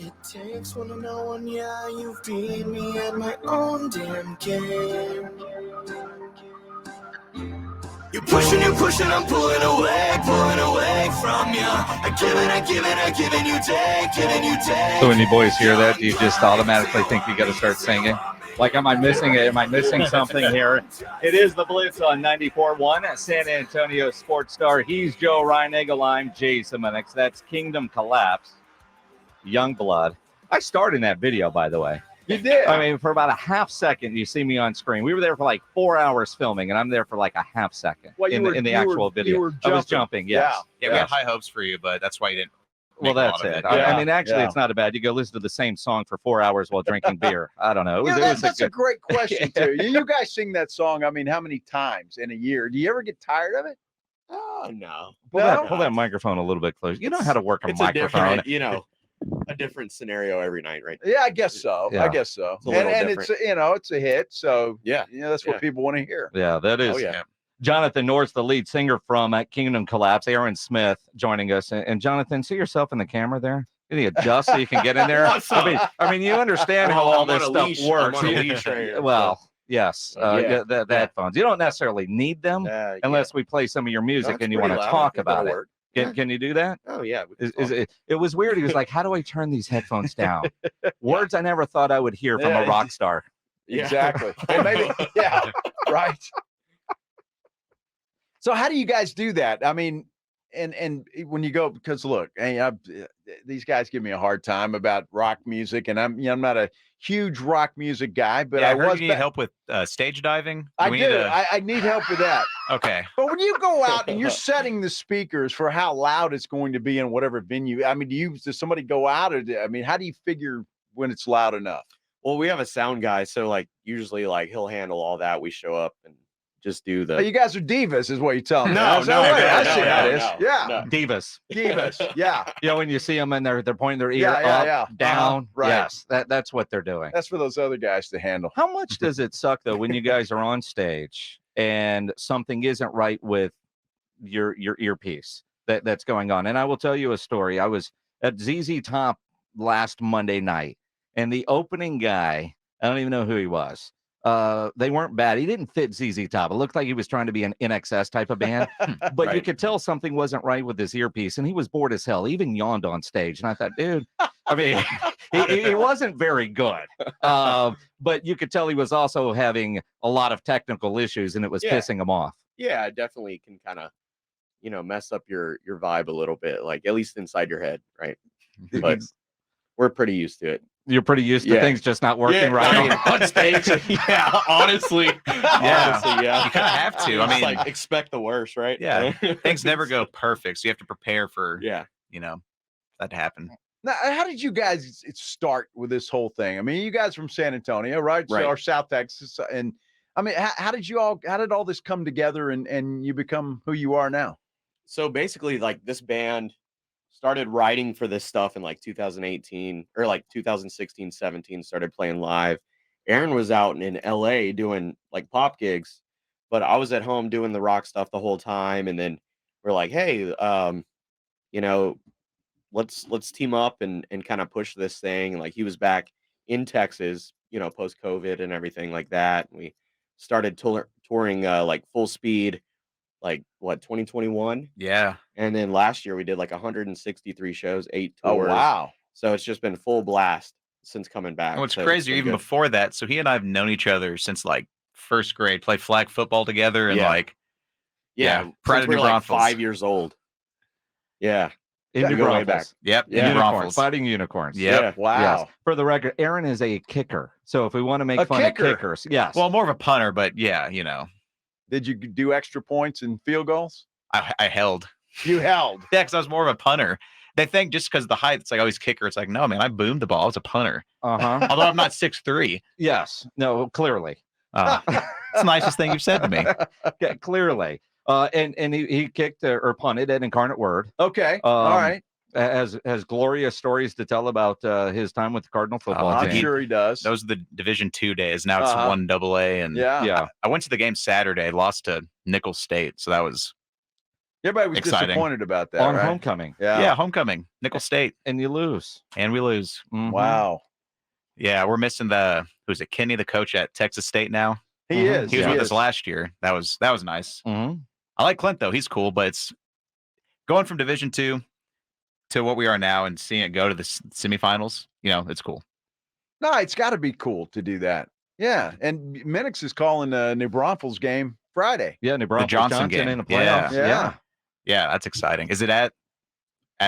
It takes one to know one, yeah, you beat me at my own damn game. You're pushing, I'm pulling away from you. I give it, you take. So when you boys hear that, do you just automatically think you got to start singing? Like, am I missing it? Am I missing something here? It is the Blitz on 94.1 at San Antonio Sports Star. He's Joe Reinagel. I'm Jason Minix. That's Kingdom Collapse. Youngblood. I starred in that video, by the way. You did? I mean, for about a half second, you see me on screen. We were there for like 4 hours filming, and I'm there for like a half second in the actual video. I was jumping, yes. Yeah, we had high hopes for you, but that's why you didn't. Well, that's it. I mean, actually, it's not bad. You go listen to the same song for 4 hours while drinking beer. I don't know. That's a great question, too. You guys sing that song, I mean, how many times in a year? Do you ever get tired of it? Oh, no. Pull that microphone a little bit closer. You know how to work a microphone. A different scenario every night, right? Yeah, I guess so. Yeah. I guess so. It's and it's it's a hit, so yeah, that's what people want to hear. Yeah, that is. Oh, yeah. Jonathan Norris, the lead singer from Kingdom Collapse. Aaron Smith joining us. And Jonathan, see yourself in the camamera there? Can you adjust so you can get in there? I mean, you understand how all this stuff works. Well, yes, the headphones. You don't necessarily need them unless we play some of your music and you want to talk about it. Can you do that? Oh, yeah. It was weird. He was like, how do I turn these headphones down? Words I never thought I would hear from a rock star. Exactly. Well, maybe, right. So how do you guys do that? I mean, and when you go, because look, these guys give me a hard time about rock music, and I'm not a huge rock music guy, but I heard you need help with stage diving. I need help with that. Okay. But when you go out and you're setting the speakers for how loud it's going to be in whatever venue, I mean, does somebody go out, or how do you figure when it's loud enough? Well, we have a sound guy, so usually he'll handle all that. We show up and just do the. You guys are divas, is what you're telling me. No, I see how it is. Yeah, no. Divas. Yeah. When you see them and they're pointing their ear up, down. Right. Yes, that's what they're doing. That's for those other guys to handle. How much does it suck though when you guys are on stage and something isn't right with your earpiece that's going on? And I will tell you a story. I was at ZZ Top last Monday night, and the opening guy, I don't even know who he was. They weren't bad. He didn't fit ZZ Top. It looked like he was trying to be an NXS type of band, but you could tell something wasn't right with his earpiece, and he was bored as hell. He even yawned on stage, and I thought, dude, I mean, he wasn't very good. But you could tell he was also having a lot of technical issues, and it was pissing him off. Yeah, it definitely can kind of, mess up your vibe a little bit, at least inside your head, right? But we're pretty used to it. You're pretty used to things just not working right on stage. Honestly. You kind of have to. I mean, expect the worst, right? Yeah. Things never go perfect, so you have to prepare for that to happen. Now, how did you guys start with this whole thing? I mean, you guys from San Antonio, right? So, or South Texas, and I mean, how did all this come together and you become who you are now? So basically, this band started writing for this stuff in 2018 or 2016, 17, started playing live. Aaron was out in LA doing pop gigs, but I was at home doing the rock stuff the whole time. And then we're like, hey, let's team up and kind of push this thing. And he was back in Texas, post COVID and everything like that. And we started touring full speed. 2021? Yeah. And then last year we did 163 shows, 8 tours. Oh, wow. So it's just been full blast since coming back. What's crazy, even before that, so he and I have known each other since first grade, played flag football together and Pride of New Braunfels. 5 years old. Yeah. In New Braunfels. Yep. Unicorns. Fighting unicorns. Yep. Yeah. Wow. Yes. For the record, Aaron is a kicker. So if we want to make fun of kickers, yes. Well, more of a punter, but Did you do extra points and field goals? I held. You held. Yeah, because I was more of a punter. They think just because of the height, it's always kicker. It's no, man, I boomed the ball. I was a punter. Uh-huh. Although I'm not 6'3". Yes. No, clearly. It's the nicest thing you've said to me. Yeah, clearly. And he kicked or punted at Incarnate Word. Okay. All right. Has glorious stories to tell about his time with the Cardinal football team. I'm sure he does. Those are the Division II days. Now it's 1AA. And yeah. I went to the game Saturday, lost to Nicholls State. So that was Everybody was Exciting. disappointed about that, on right? homecoming, Yeah, homecoming, Nickel State, and you lose. and we lose. Mhm. Wow. Yeah, we're missing who's it? Kenny, the coach at Texas State now. He Mhm. is. He was he with is. us last year. That was nice. Mhm. I like Clint though. He's cool, but it's going from Division II to what we are now and seeing it go to the semifinals. It's cool. No, it's got to be cool to do that. Yeah, and Minix is calling the New Braunfels game Friday. Yeah, New Braunfels Johnson game. in the playoffs. Yeah. Yeah, that's exciting. Is it at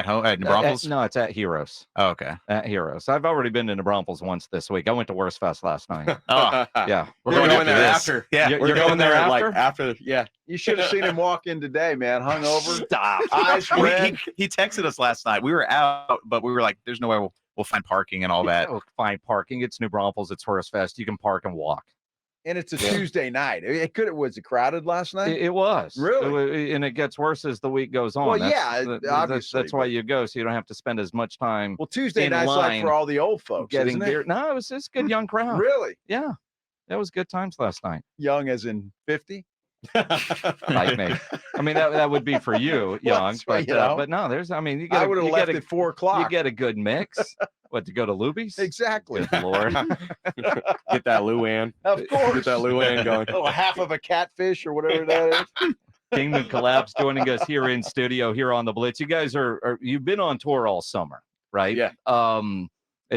home at New Braunfels? No, it's at Heroes. Oh, okay. At Heroes. I've already been to New Braunfels once this week. I went to Worst Fest last night. Oh, Yeah. We're Going going after there this. after. Yeah. You're We're going there after? like after. Yeah. You should have seen him walk in today, man. Hungover. Stop. Eyes red. He texted us last night. We were out, but we were like, "There's no way we'll find parking and all that." Oh, fine parking. It's New Braunfels. It's Worst Fest. You can park and walk. And it's a Tuesday night. Was it crowded last night? It was. Really? And it gets worse as the week goes on. Well, That's obviously, why you go, so you don't have to spend as much time Well, Tuesday in night's like line for all the old folks, getting isn't beer. it? No, it's a good young crowd. Really? Yeah. That was good times last night. Young as in 50? Like me. I mean, that would be for you, young, Well, but no, you I get would have left at 4 you o'clock. get a good mix. What, to go to Luby's? Exactly. Good Lord. Get that Luann. Of course. Get that Luann going. Oh, half of a catfish or whatever that is. Kingman Collapse joining us here in studio here on the Blitz. You guys you've been on tour all summer, right? Yeah. And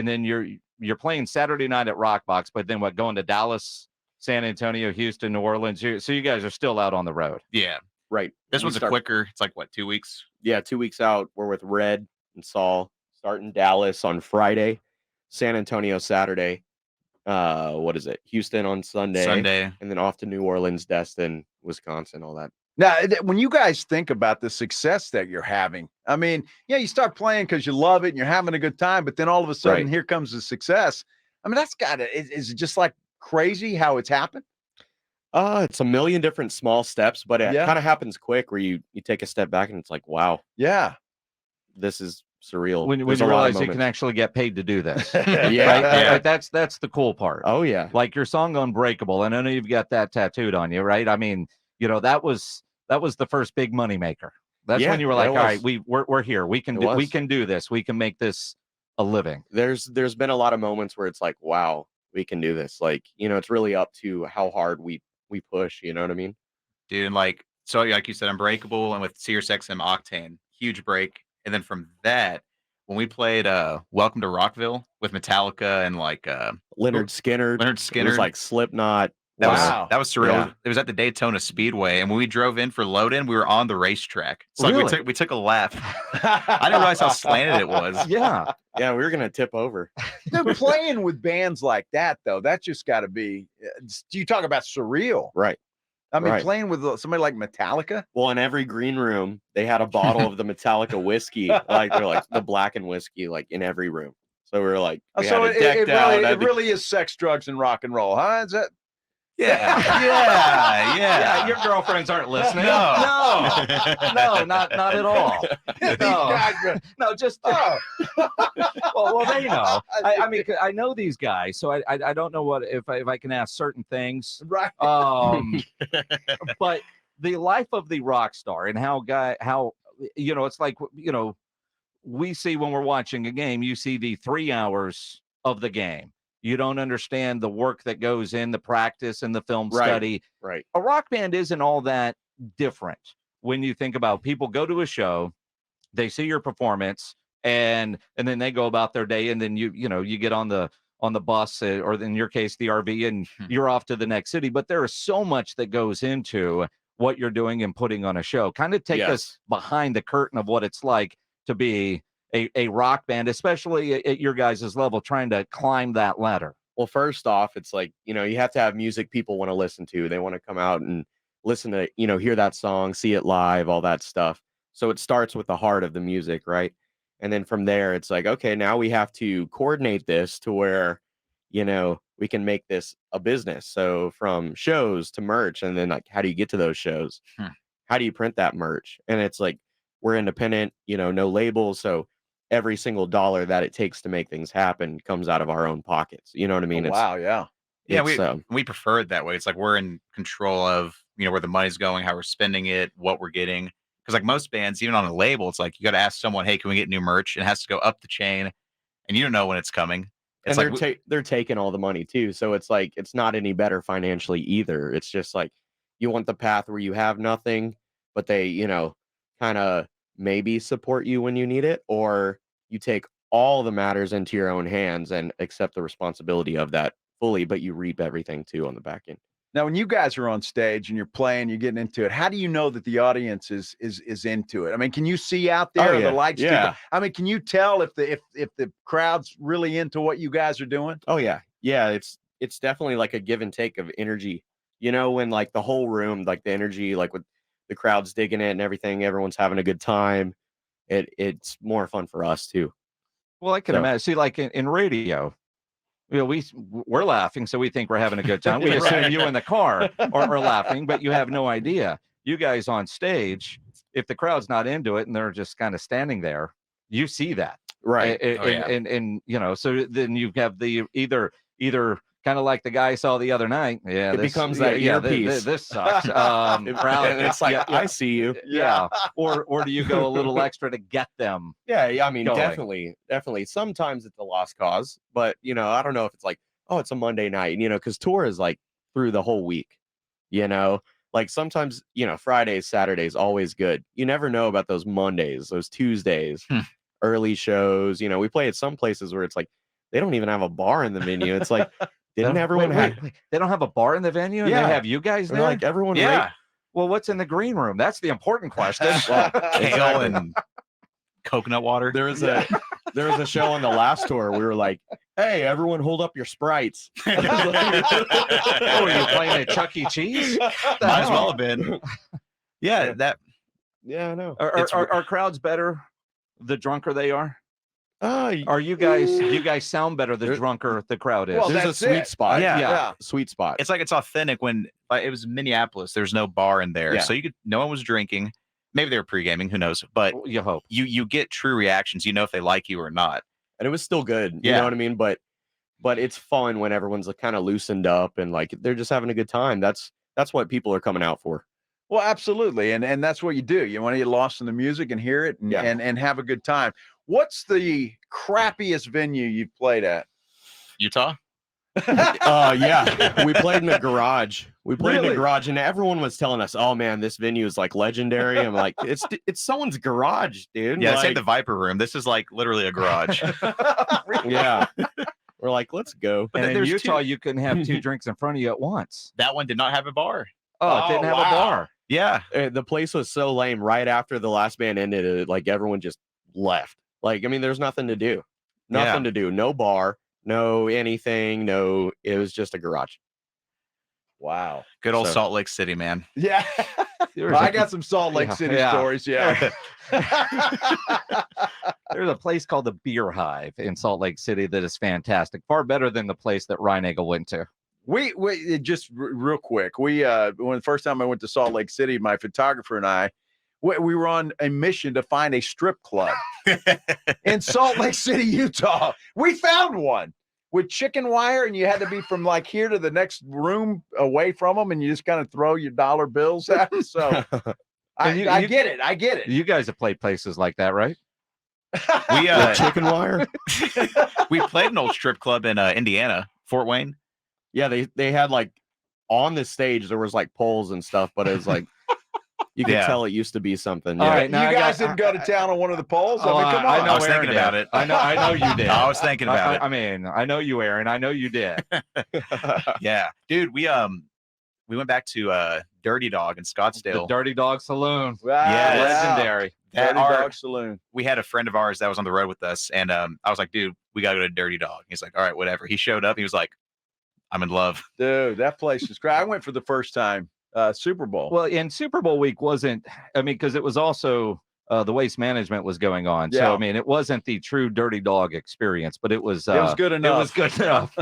then you're playing Saturday night at Rockbox, but then going to Dallas, San Antonio, Houston, New Orleans. So you guys are still out on the road. Yeah. Right. This We one's start- quicker. It's like what, 2 weeks? Yeah, 2 weeks out. We're with Red and Saul. Starting Dallas on Friday, San Antonio Saturday. What is it? Houston on Sunday, and then off to New Orleans, Destin, Wisconsin, all that. Now, when you guys think about the success that you're having, I mean, you start playing because you love it and you're having a good time, but then all of a sudden, here comes the success. I mean, that's got to, is it just like crazy how it's happened? It's a million different small steps, but it Yeah. kind of happens quick where you take a step back and it's like, wow, Yeah. this is surreal. When you There's a lot of realize you can moments. actually get paid to do this. Yeah. Right? Yeah. Right? That's the cool part. Oh yeah. Like your song Unbreakable, and I know you've got that tattooed on you, right? I mean, that was the first big money maker. That's Yeah, when you were it like, all right, was. we're here. We can do this. We can make this a living. There's been a lot of moments where it's like, wow, we can do this. Like, it's really up to how hard we push, you know what I mean? Dude, and like you said, Unbreakable and with Sirius XM Octane, huge break. And then from that, when we played Welcome to Rockville with Metallica and like Leonard Skinner. Leonard It Skinner, was like Slipknot. Wow. that was surreal. Yeah. It was at the Daytona Speedway, and when we drove in for load in, we were on the racetrack. So like Really? we took a lap. I didn't realize how slanted it was. Yeah. Yeah, we were gonna tip over. Dude, playing with bands like that, though, that's just got to be, you talk about surreal. Right. I mean, Right. playing with somebody like Metallica. Well, in every green room, they had a bottle of the Metallica whiskey. Like they're like the blackened whiskey, like in every room. So we were like, we So had it, it it decked out. really, had it the- really is sex, drugs, and rock and roll, huh? Is that? Yeah. Yeah, your girlfriends aren't listening. No. No, not at all. These No. guys are- No, just oh. well, they know. I mean, I know these guys, so I don't know if I can ask certain things. Right. But the life of the rock star and how it's like we see when we're watching a game, you see the 3 hours of the game. You don't understand the work that goes in the practice and the film Right. study. Right. A rock band isn't all that different when you think about people go to a show, they see your performance, and then they go about their day, and then you get on the bus or in your case the RV, and you're off to the next city. But there is so much that goes into what you're doing and putting on a show. Kind of take us Yes. behind the curtain of what it's like to be a rock band, especially at your guys' level, trying to climb that ladder. Well, first off, it's like, you have to have music people want to listen to. They want to come out and listen to, hear that song, see it live, all that stuff. So it starts with the heart of the music, right? And then from there, it's like, okay, now we have to coordinate this to where, we can make this a business. So from shows to merch, and then like, how do you get to those shows? How do you print that merch? And it's like, we're independent, no labels. So every single dollar that it takes to make things happen comes out of our own pockets. You know what I mean? Oh, wow. Yeah. Yeah, we prefer it that way. It's like we're in control of where the money's going, how we're spending it, what we're getting. Because like most bands, even on a label, it's like you got to ask someone, "Hey, can we get new merch?" And it has to go up the chain, and you don't know when it's coming. It's And like they're taking all the money too, so it's like it's not any better financially either. It's just like you want the path where you have nothing, but they, kind of maybe support you when you need it, or you take all the matters into your own hands and accept the responsibility of that fully, but you reap everything too on the back end. Now, when you guys are on stage and you're playing, you're getting into it, how do you know that the audience is into it? I mean, can you see out there? Oh, Are yeah. the lights? Yeah. I mean, can you tell if the crowd's really into what you guys are doing? Oh yeah. Yeah, it's definitely like a give and take of energy. When like the whole room, like the energy, like with the crowd's digging it and everything, everyone's having a good time. It's more fun for us too. Well, I can imagine. See, like in radio, we're laughing, so we think we're having a good time. We assume you in the car are laughing, but you have no idea. You guys on stage, if the crowd's not into it and they're just kind of standing there, you see that, Right. And so then you have the either kind of like the guy saw the other night. Yeah, It becomes that earpiece. This sucks. And it's like, I see you. Yeah. Or do you go a little extra to get them? Yeah, I mean, going. definitely. Sometimes it's a lost cause, but I don't know if it's like, oh, it's a Monday night, because tour is like through the whole week, like sometimes, Fridays, Saturdays, always good. You never know about those Mondays, those Tuesdays, early shows. We play at some places where it's like, they don't even have a bar in the venue. It's like, didn't everyone have? Wait, they don't have a bar in the venue, and they have you guys there. Like everyone, yeah. Well, what's in the green room? That's the important question. Kale and coconut water. There was a show on the last tour. We were like, hey, everyone, hold up your Sprites. Oh, are you playing at Chuck E. Cheese? Might as well have been. Yeah, that. Yeah, I know. Are crowds better the drunker they are? Are you guys sound better the drunker the crowd is? Well, there's a sweet spot. Yeah. Sweet spot. It's like it's authentic when it was Minneapolis. There's no bar in there, so no one was drinking. Maybe they were pre-gaming, who knows? But you hope you get true reactions. You know if they like you or not. And it was still good. You know what I mean? But it's fun when everyone's like kind of loosened up and like they're just having a good time. That's what people are coming out for. Well, absolutely, and that's what you do. You want to get lost in the music and hear it and have a good time. What's the crappiest venue you've played at? Utah. Yeah, we played in a garage. We played in a garage, and everyone was telling us, "Oh man, this venue is like legendary." I'm like, "It's someone's garage, dude." Yeah, like, it's like the Viper Room. This is like literally a garage. Yeah, we're like, "Let's go." But in Utah, you couldn't have 2 drinks in front of you at once. That one did not have a bar. Oh, it didn't have a bar. Yeah, The place was so lame. Right after the last band ended, like everyone just left. Like, I mean, there's nothing to do. Nothing to do. No bar. No anything. No. It was just a garage. Wow. good old Salt Lake City, man. Yeah. I got some Salt Lake City stories. Yeah. There's a place called the Beer Hive in Salt Lake City that is fantastic. Far better than the place that Reinagel went to. We just real quick. When the first time I went to Salt Lake City, my photographer and I, we were on a mission to find a strip club in Salt Lake City, Utah. We found one with chicken wire, and you had to be from like here to the next room away from them, and you just kind of throw your dollar bills at them. So I get it. I get it. You guys have played places like that, right? We chicken wire. We played an old strip club in Indiana, Fort Wayne. Yeah, they had like on the stage there was like poles and stuff, but it was like you could tell it used to be something. All right, now you guys didn't go to town on one of the poles. I mean, come on. I was thinking about it. I know you did. I was thinking about it. I mean, I know you, Aaron. I know you did. Yeah, dude. We went back to Dirty Dog in Scottsdale. The Dirty Dog Saloon. Wow. Yeah, legendary. Dirty Dog Saloon. We had a friend of ours that was on the road with us, and I was like, dude, we gotta go to Dirty Dog. He's like, all right, whatever. He showed up. He was like, I'm in love. Dude, that place is great. I went for the first time. Super Bowl. Well, and Super Bowl week wasn't, I mean, because it was also the Waste Management was going on. Yeah. So, I mean, it wasn't the true Dirty Dog experience, but it was good enough. It was good enough.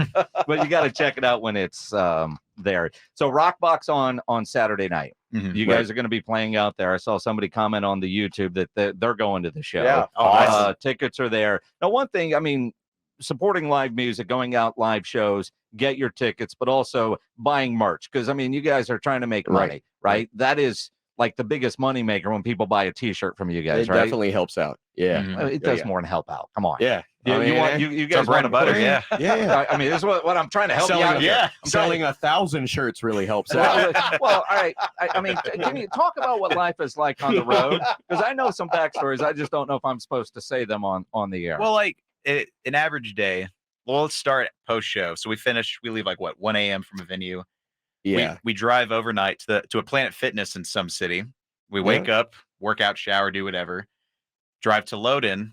But you got to check it out when it's there. So Rockbox on Saturday night. Mm-hmm. You guys are going to be playing out there. I saw somebody comment on the YouTube that they're going to the show. Yeah. Awesome. Tickets are there. Now, one thing, I mean, supporting live music, going out live shows, get your tickets, but also buying merch. Because, I mean, you guys are trying to make money, right? That is like the biggest moneymaker when people buy a T-shirt from you guys, It right? definitely helps out. Yeah. Mhm. It Yeah, does yeah. more than help out. Come on. Yeah. You, I you mean, want you It's our guys bread want and to butter. push- Yeah. Yeah. I mean, this is what I'm trying to help you out here. Yeah. I'm selling 1,000 shirts really helps out. Well, all right. I mean, can you talk about what life is like on the road? Because I know some backstories. I just don't know if I'm supposed to say them on the air. Well, like an average day. Well, let's start post show. So we leave like what 1 a.m. from a venue. Yeah. We drive overnight to a Planet Fitness in some city. We wake up, work out, shower, do whatever. Drive to Loden,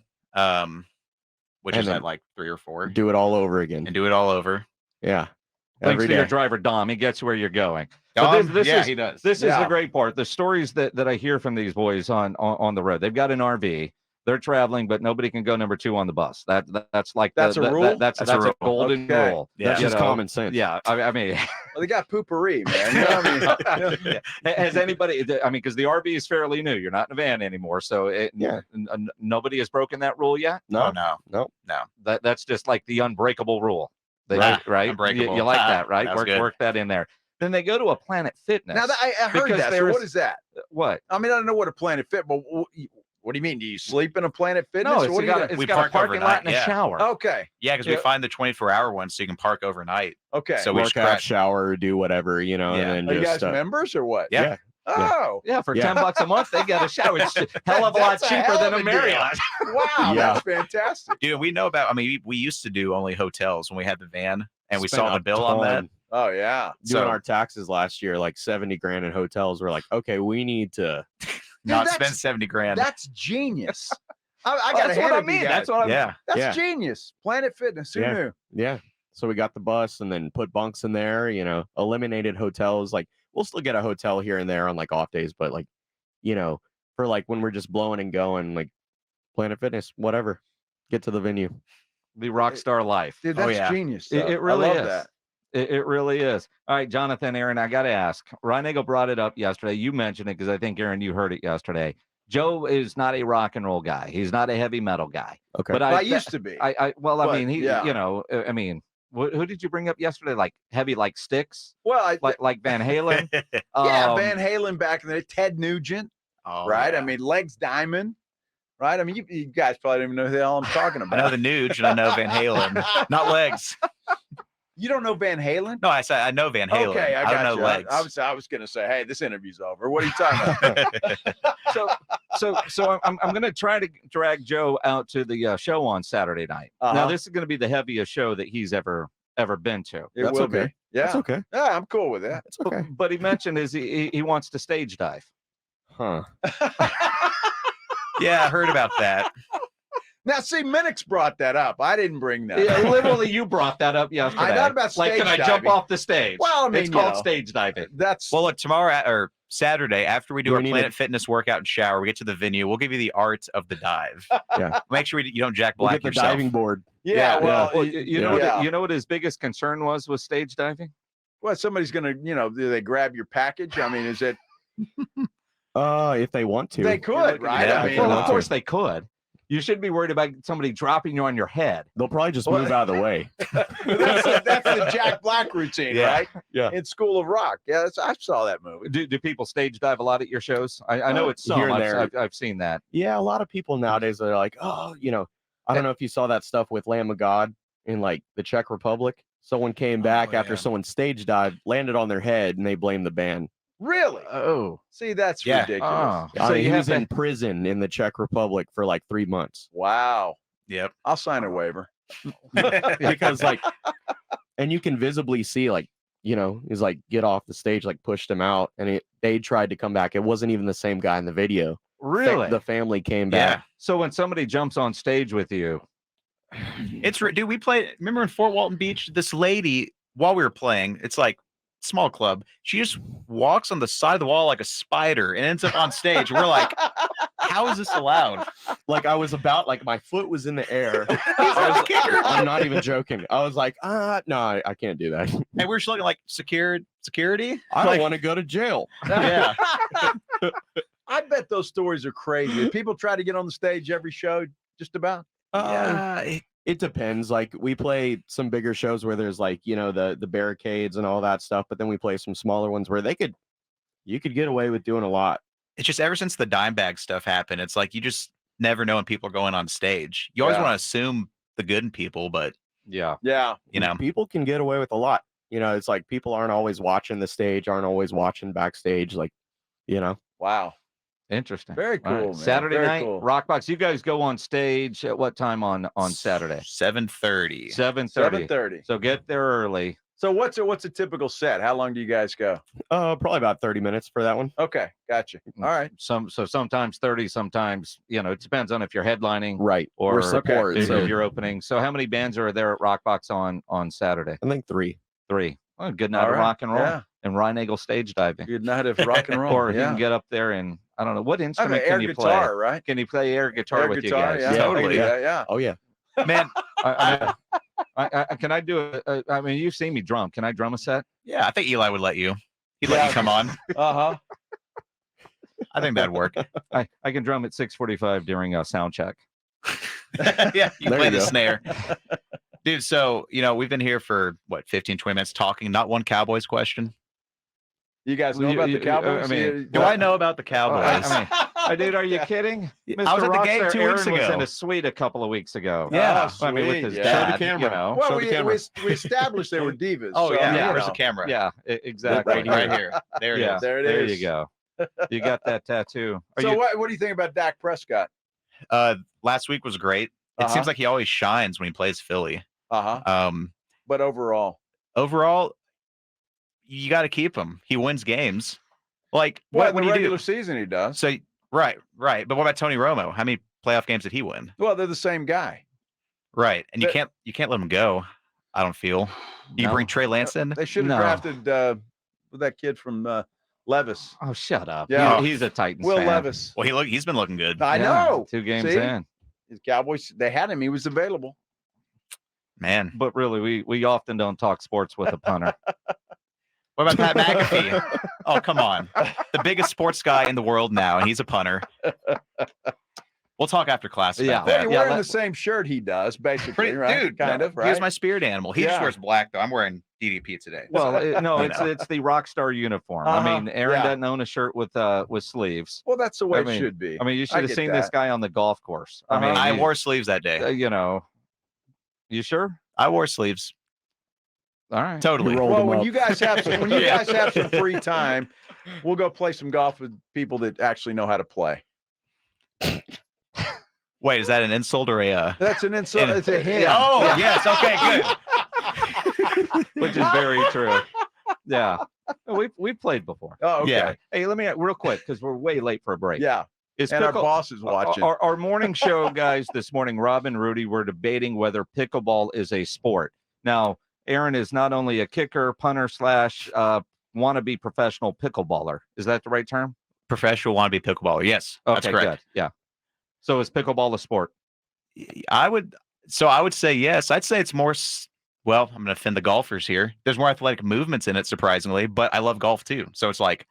which And is then at like 3 or 4, Do it all over again. and do it all over. Yeah. Thanks Every to your day. driver, Dom. He gets where you're going. But this Yeah, is, he does. This is Yeah. the great part. The stories that I hear from these boys on the road. They've got an RV. They're traveling, but nobody can go number 2 on the bus. That's like That's a rule? That's That's a a rule. golden Okay. rule. Yeah. That's You just know? common sense. Yeah, I mean, Well, they got poopery, man. You know what I mean? has anybody? I mean, because the RV is fairly new. You're not in a van anymore, so Yeah. nobody has broken that rule yet. Oh no. That's just like the unbreakable rule. Right. Right? Unbreakable. You like that, right? That was good. Work that in there. Then they go to a Planet Fitness. Now, I heard Because that. So there's- what is that? What? I mean, I don't know what a Planet Fit, but what do you mean? Do you sleep in a Planet Fitness? No, or it's what do got, you it's We got a park parking lot overnight, and a yeah. shower. Okay. Yeah, because Yeah. we find the 24-hour one, so you can park overnight. Okay. So we Work just out, crash. shower, do whatever, Yeah. and then Are you just guys members or what? Yeah. Oh, Yeah, for Yeah. $10 a month, they got a shower. It's a hell of a lot That's a cheaper hell than of a a deal. Marriott. wow. Yeah. That's fantastic. Dude, we know about. I mean, we used to do only hotels when we had the van, and we spent saw a the bill on that. ton Oh, yeah. Doing So- our taxes last year, like 70 grand in hotels. We're like, okay, we need to. Not that's- spend 70 grand. That's genius. I got That's ahead what I of you mean. guys. That's what I mean. Yeah. That's Yeah. genius. Planet Fitness. Who Yeah. knew? Yeah. So we got the bus and then put bunks in there, eliminated hotels. Like we'll still get a hotel here and there on like off days, but like, for like when we're just blowing and going, like Planet Fitness, whatever. Get to the venue. The rock star life. Dude, Oh, that's yeah. genius. It though. really I love is. that. It really is. All right, Jonathan, Aaron, I got to ask. Ryan Eagle brought it up yesterday. You mentioned it because I think, Aaron, you heard it yesterday. Joe is not a rock and roll guy. He's not a heavy metal guy. Okay. But Well, I used to be. Well, I But, mean, he, yeah. I mean, who did you bring up yesterday? Like heavy, like Sticks, well, like Van Halen. yeah, Van Halen back in the day, Ted Nugent, Oh, right? yeah. I mean, Legs Diamond, right? I mean, you guys probably don't even know who the hell I'm talking I know about. the Nuge and I know Van Halen, not Legs. You don't know Van Halen? No, I said I know Van Halen. Okay, I don't got know you. Legs. I was going to say, hey, this interview's over. What are you talking about? So I'm going to try to drag Joe out to the show on Saturday night. Now Uh-huh. this is going to be the heaviest show that he's ever been to. It That's will okay. be. Yeah. That's okay. Yeah, I'm cool with that. It's okay. But he mentioned he wants to stage dive. Huh. Yeah, I heard about that. Now, see, Minix brought that up. I didn't bring that Yeah, up. literally, you brought that up yesterday. I thought about like, stage can I jump diving. off the stage? Well, I mean, it's you called know. stage diving. That's Well, look, tomorrow or Saturday after we do Do we our need Planet Fitness workout and shower, we get to the venue. We'll give you the art of the dive. Yeah. Make sure you don't Jack We'll Black get the yourself. diving board. yeah. Well, Well, you know yeah. you know what his biggest concern was with stage diving? well, somebody's gonna, do they grab your package? I mean, is it? If they want to. They could, right? Yeah, I if mean, they Well, want of to. course they could. You should be worried about somebody dropping you on your head. They'll probably just move out of the way. that's the Jack Black routine, Yeah. right? Yeah. In School of Rock. Yeah, I saw that movie. Do people stage dive a lot at your shows? I know it's some. Here and there. I've seen that. Yeah, a lot of people nowadays are like, oh, I don't know if you saw that stuff with Lamb of God in like the Czech Republic. Someone came back after yeah. someone stage dived, landed on their head, and they blamed the band. Really? Oh, See, that's Yeah. ridiculous. oh. So he you was have in prison in the Czech Republic for like 3 months Wow. Yep. I'll sign a waiver. because like, and you can visibly see like, he's like get off the stage, like pushed him out, and they tried to come back. It wasn't even the same guy in the video. really. The family came Yeah. back. So when somebody jumps on stage with you, Dude, we played. Remember in Fort Walton Beach, this lady, while we were playing, it's like small club. She just walks on the side of the wall like a spider and ends up on stage. We're like, how is this allowed? Like I was about, like my foot was in the air. Kicker. I'm not even joking. I was like, no, I can't do that. And we're just looking like security. I Like- don't want to go to jail. Yeah. I bet those stories are crazy. People try to get on the stage every show, just about. It depends. Like we play some bigger shows where there's like, the barricades and all that stuff, but then we play some smaller ones where you could get away with doing a lot. it's just ever since the dime bag stuff happened, it's like you just never know when people are going on stage. You always Yeah. want to assume the good in people, but Yeah. you know, people can get away with a lot. It's like people aren't always watching the stage, aren't always watching backstage. Like, Wow. Interesting. Very All right. cool, man. Saturday Very night, cool. Rockbox. You guys go on stage at what time on Saturday? 7:30. 7:30. 7:30. So get there early. So what's a typical set? How long do you guys go? probably about 30 minutes for that one. Okay, gotcha. All right. Sometimes 30, sometimes it depends on if you're headlining Right. or We're support. if So you're opening. So how many bands are there at Rockbox on Saturday? I think 3. 3. Well, good night All of right. rock and roll Yeah. and Ryan Eagle stage diving. Good night of rock and roll. Or he yeah. can get up there and I don't know what I have an instrument air can you guitar, play? right? Can you play air guitar Air with guitar, you guys? yeah. Totally. Yeah. Oh yeah. Man, Can I do I mean, you've seen me drum. Can I drum a set? yeah, I think Eli would let you. He'd let Yeah. you come on. Uh-huh. I think that'd work. I can drum at 6:45 during a sound check. Yeah, you There play you the go. snare. Dude, so, we've been here for, 15, 20 minutes talking. Not one Cowboys question. You guys know about the Cowboys? I mean, Do I know about the Cowboys? Dude, are you kidding? I was at the game Rockstar 2 Aaron weeks was in ago. a suite a couple of weeks ago. Yeah. Oh, I mean, with sweet, his yeah. dad, Show the camera. you know. Well, Show the we established they were divas. Oh, so, yeah. yeah. Where's know. the camera? Yeah, exactly. Right here. There it is. Yeah, There it there is. you go. You got that tattoo. So what do you think about Dak Prescott? Last week was great. It Uh-huh. seems like he always shines when he plays Philly. Uh-huh. But overall, You got to keep him. He wins games. Like, well, what in would the you regular do? season he does. So, right. But what about Tony Romo? How many playoff games did he win? Well, they're the same guy. Right. And you But- can't let him go. I don't feel. You No. bring Trey Lance in? They should have No. drafted that kid from Levis. Oh, shut up. Yeah. He's a Titans Will fan. Levis. Well, he's been looking good. I Yeah, know. 2 games See? in. His Cowboys, they had him. He was available. Man. But really, we often don't talk sports with a punter. What about Pat McAfee? Oh, come on. The biggest sports guy in the world now, and he's a punter. We'll talk after class about Yeah. Well, that. you're Yeah, wearing let- the same shirt he does, basically, Pretty, right? dude, kind of, right? Here's my spirit animal. He just Yeah. wears black, though. I'm wearing DDP today. Well, no, You it's know. it's the Rockstar uniform. Uh-huh, I mean, Aaron yeah. doesn't own a shirt with sleeves. Well, that's the way I mean- it should be. I mean, you should have get seen this that. guy on the golf course. I Uh-huh. mean, I he- wore sleeves that day. You sure? I wore sleeves. All right. Totally. rolled Well, him when up. you guys have some, Yeah. free time, we'll go play some golf with people that actually know how to play. Wait, is that an insult or a? That's an insult. And- It's a hint. Oh, yes. Okay, good. Which is very true. Yeah. We played before. Oh, okay. Yeah. Hey, let me real quick because we're way late for a break. Yeah. Is And our pickle- boss is watching. Our morning show guys this morning, Rob and Rudy, were debating whether pickleball is a sport. Now, Aaron is not only a kicker, punter / wannabe professional pickleballer. Is that the right term? Professional wannabe pickleballer. Yes, Okay, that's correct. good. Yeah. So is pickleball a sport? I would say yes. I'd say it's more. Well, I'm going to offend the golfers here. There's more athletic movements in it, surprisingly, but I love golf too. So it's like,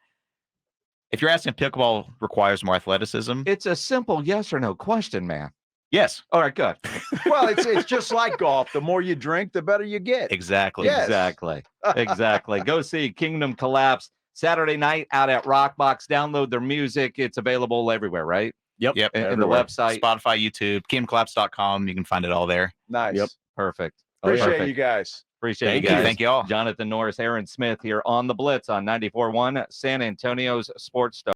if you're asking if pickleball requires more athleticism, It's a simple yes or no question, man. yes, All right, good. Well, it's just like golf. The more you drink, the better you get. exactly. Yes. Exactly. Go see Kingdom Collapse Saturday night out at Rockbox. Download their music. It's available everywhere, right? Yep. And the Everywhere. website. Spotify, YouTube, kingdomcollapse.com. You can find it all there. Nice. Yep. Perfect. Appreciate Perfect. you guys. Appreciate Thank you you. guys. Thank you all. Jonathan Norris, Aaron Smith here on the Blitz on 94.1 San Antonio's Sports Star.